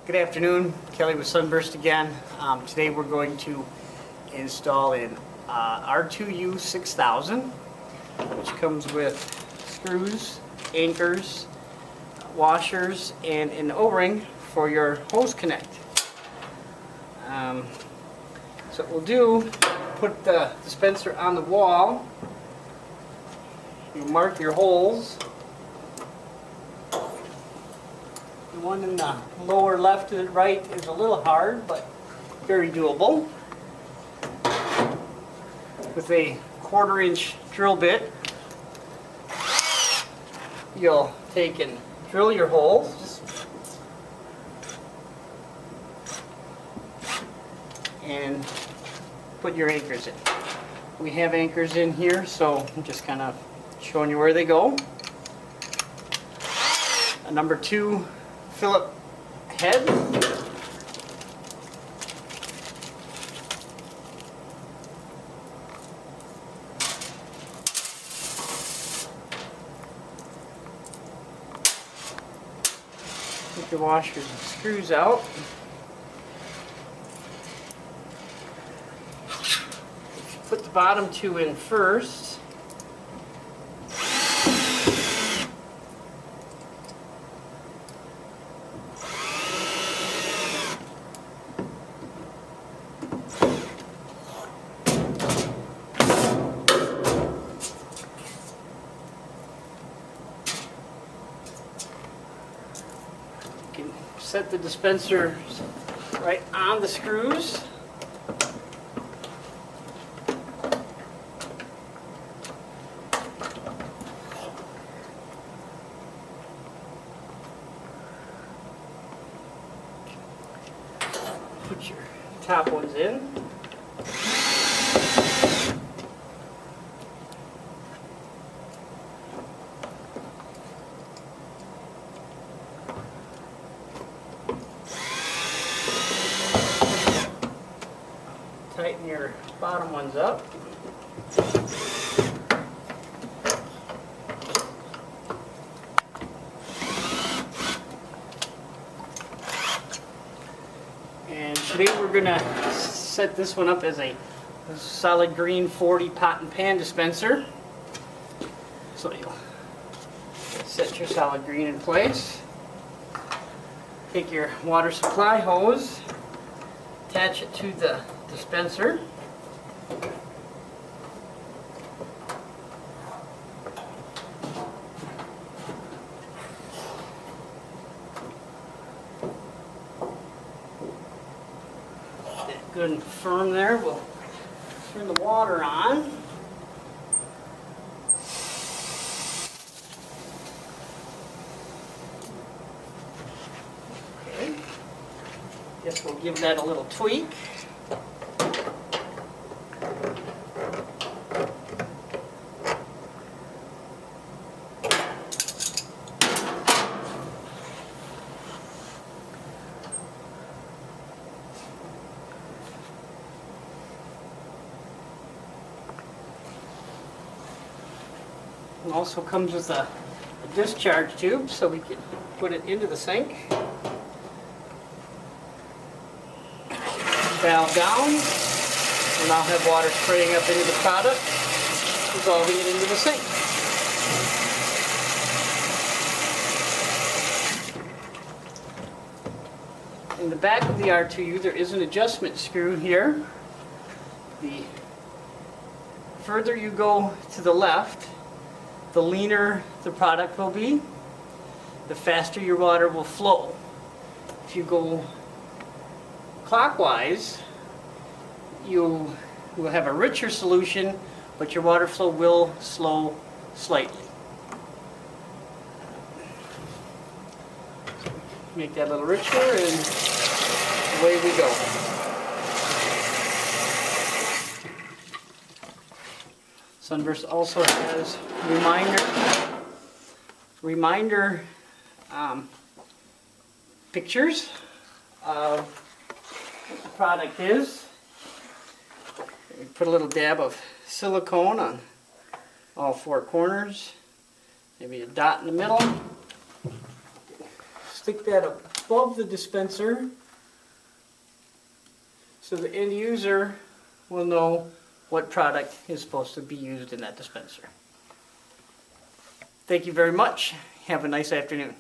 Good afternoon, Kelly with Sunburst again. Today we're going to install an R2U6000, which comes with screws, anchors, washers, and an O-ring for your hose connect. So what we'll do, put the dispenser on the wall, you mark your holes. The one in the lower left to the right is a little hard, but very doable. With a 1/4-inch drill bit, you'll take and drill your holes and put your anchors in. We have anchors in here, so I'm just kind of showing you where they go. A number 2 Phillips head. Take your washers and screws out. Put the bottom 2 in first. Set the dispenser right on the screws. Put your top ones in. Tighten your bottom ones up. And today we're going to set this one up as a solid green 40 pot and pan dispenser. So you'll set your solid green in place. Take your water supply hose, attach it to the dispenser. Good and firm there. We'll turn the water on. Okay. Guess we'll give that a little tweak. It also comes with a discharge tube, so we can put it into the sink. Valve down. We'll now have water spraying up into the product, dissolving it into the sink. In the back of the R2U, there is an adjustment screw here. The further you go to the left, the leaner the product will be, the faster your water will flow. If you go clockwise, you will have a richer solution, but your water flow will slow slightly. Make that a little richer, and away we go. Sunburst also has reminder pictures of what the product is. We put a little dab of silicone on all 4 corners, maybe a dot in the middle. stick that above the dispenser so the end user will know what product is supposed to be used in that dispenser. Thank you very much. Have a nice afternoon.